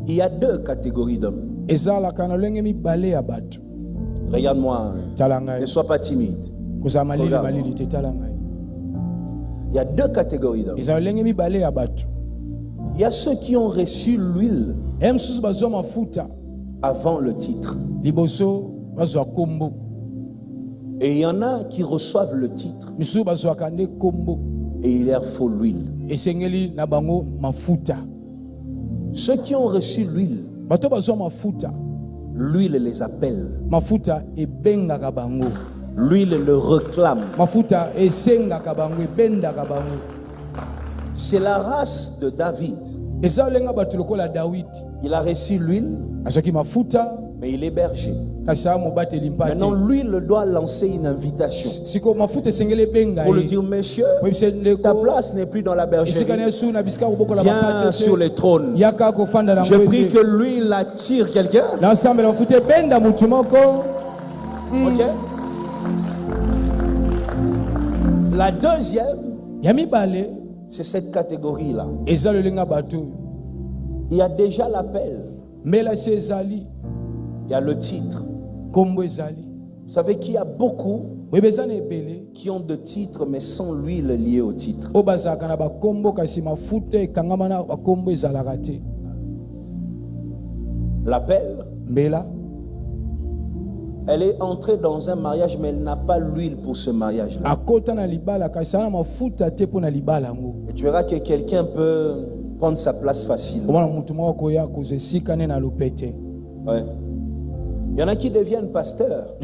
Il y a deux catégories d'hommes. Regarde-moi, ne sois pas timide. Regarde-moi. Il y a deux catégories d'hommes. Il y a ceux qui ont reçu l'huile avant le titre. Et il y en a qui reçoivent le titre et il leur faut l'huile. Ceux qui ont reçu l'huile, l'huile les appelle. L'huile le réclame. C'est la race de David. Il a reçu l'huile, mais il est berger. Maintenant, l'huile doit lancer une invitation pour lui dire: monsieur, ta place n'est plus dans la bergerie. Viens sur les trônes. Je prie que l'huile attire quelqu'un. Ok? La deuxième, c'est cette catégorie-là. Il y a déjà l'appel. Il y a le titre. Vous savez qu'il y a beaucoup qui ont de titres mais sans l'huile liée au titre. L'appel, elle est entrée dans un mariage mais elle n'a pas l'huile pour ce mariage-là. Et tu verras que quelqu'un peut prendre sa place facilement. Ouais. Il y en a qui deviennent pasteurs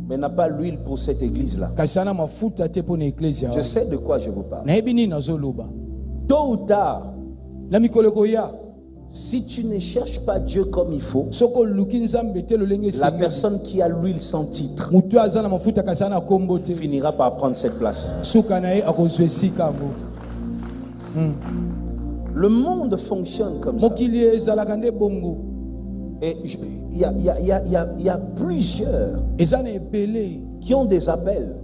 mais n'a pas l'huile pour cette église-là. Je sais de quoi je vous parle. Tôt ou tard, si tu ne cherches pas Dieu comme il faut, la personne qui a l'huile sans titre finira par prendre cette place. Le monde fonctionne comme ça. Et il y a plusieurs qui ont des appels.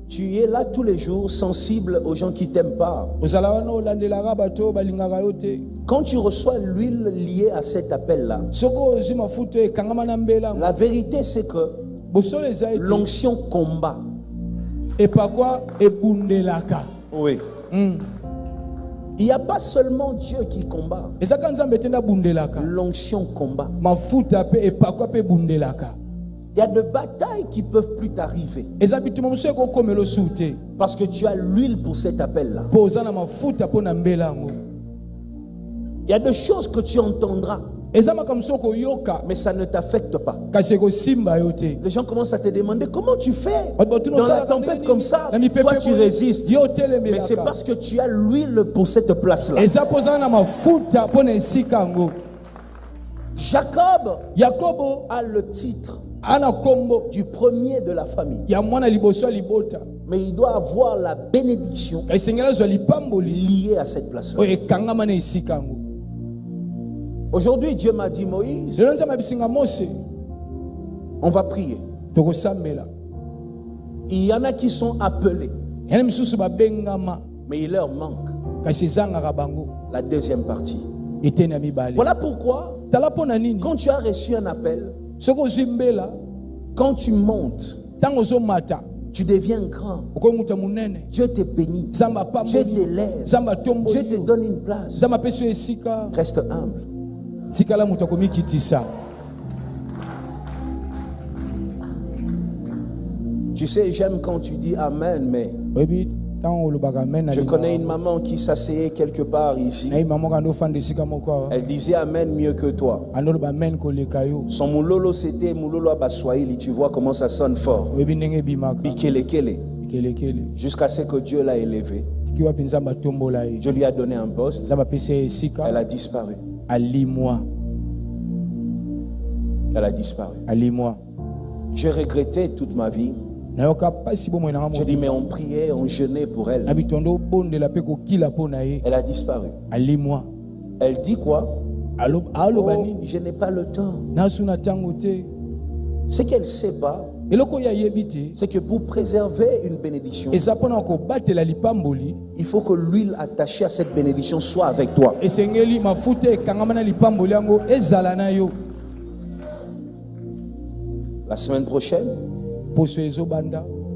Tu es là tous les jours, sensible aux gens qui ne t'aiment pas. Quand tu reçois l'huile liée à cet appel-là, la vérité c'est que l'onction combat. Oui. Il n'y a pas seulement Dieu qui combat. L'onction combat. Il y a de batailles qui ne peuvent plus t'arriver parce que tu as l'huile pour cet appel-là. Il y a des choses que tu entendras mais ça ne t'affecte pas. Les gens commencent à te demander: comment tu fais dans la tempête comme ça? Toi tu résistes. Mais c'est parce que tu as l'huile pour cette place-là. Jacob a le titre du premier de la famille, mais il doit avoir la bénédiction liée à cette place-là. Aujourd'hui, Dieu m'a dit: Moïse, on va prier. Il y en a qui sont appelés, mais il leur manque la deuxième partie. Voilà pourquoi, quand tu as reçu un appel, quand tu montes, tu deviens grand. Dieu te bénit, Dieu t'élève, Dieu te donne une place. Reste humble. Tu sais, j'aime quand tu dis Amen, mais je connais une maman qui s'asseyait quelque part ici. Elle disait Amen mieux que toi. Son moulolo c'était moulolo abaswahili. Tu vois comment ça sonne fort. Bikelekele. Jusqu'à ce que Dieu l'a élevé. Dieu lui a donné un poste. Elle a disparu. Elle a disparu. J'ai regretté toute ma vie. J'ai dit mais on priait, on jeûnait pour elle. Elle a disparu. Elle dit quoi? Oh, je n'ai pas le temps. Ce qu'elle ne sait pas, c'est que pour préserver une bénédiction, il faut que l'huile attachée à cette bénédiction soit avec toi. La semaine prochaine,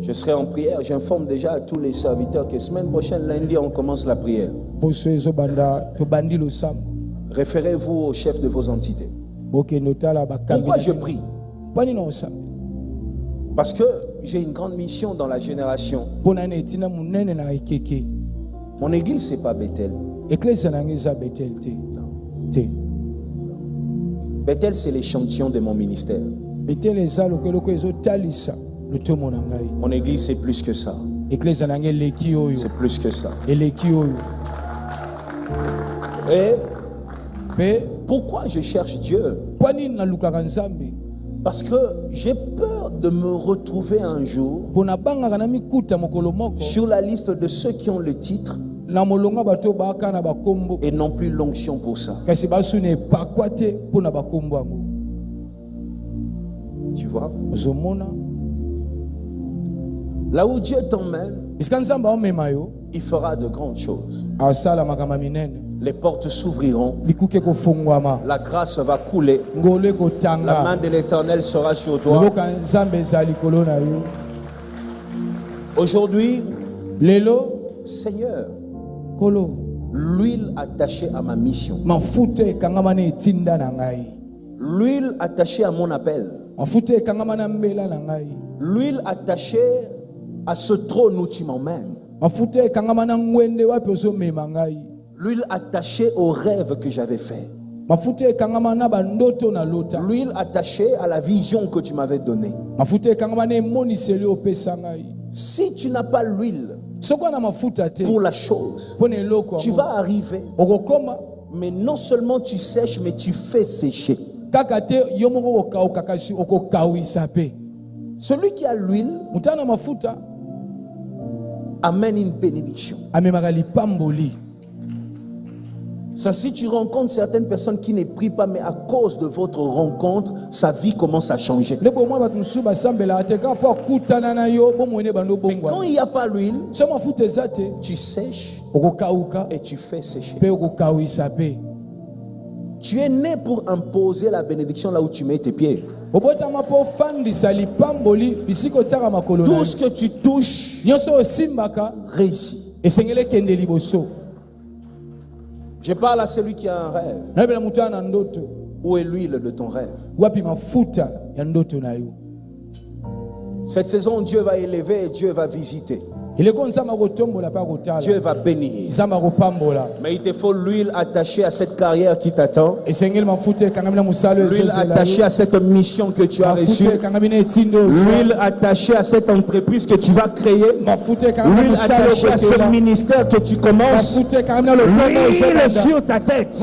je serai en prière. J'informe déjà à tous les serviteurs que la semaine prochaine, lundi, on commence la prière. Référez-vous au chef de vos entités. Pourquoi je prie? Parce que j'ai une grande mission dans la génération. Mon église, ce n'est pas Bethel. Bethel, c'est l'échantillon de mon ministère. Mon église, c'est plus que ça. C'est plus que ça. Et pourquoi je cherche Dieu? Parce que j'ai peur de me retrouver un jour sur la liste de ceux qui ont le titre et non plus l'onction pour ça. Tu vois? Là où Dieu t'emmène, il fera de grandes choses. Les portes s'ouvriront. La grâce va couler. La main de l'Éternel sera sur toi. Aujourd'hui, Seigneur, l'huile attachée à ma mission, l'huile attachée à mon appel, l'huile attachée à ce trône où tu m'emmènes, l'huile attachée au rêve que j'avais fait, l'huile attachée à la vision que tu m'avais donnée. Si tu n'as pas l'huile pour la chose, tu vas arriver, mais non seulement tu sèches, mais tu fais sécher. Celui qui a l'huile amène une bénédiction. Ça, si tu rencontres certaines personnes qui ne prient pas, mais à cause de votre rencontre, sa vie commence à changer. Mais quand il n'y a pas l'huile, tu sèches et tu fais sécher. Tu es né pour imposer la bénédiction là où tu mets tes pieds. Tout ce que tu touches réussit. Je parle à celui qui a un rêve. Où est l'huile de ton rêve? Cette saison, Dieu va élever et Dieu va visiter. Dieu va bénir. Mais il te faut l'huile attachée à cette carrière qui t'attend. L'huile attachée à cette mission que tu as reçue. L'huile attachée à cette entreprise que tu vas créer. L'huile attachée à ce ministère que tu commences. L'huile sur ta tête.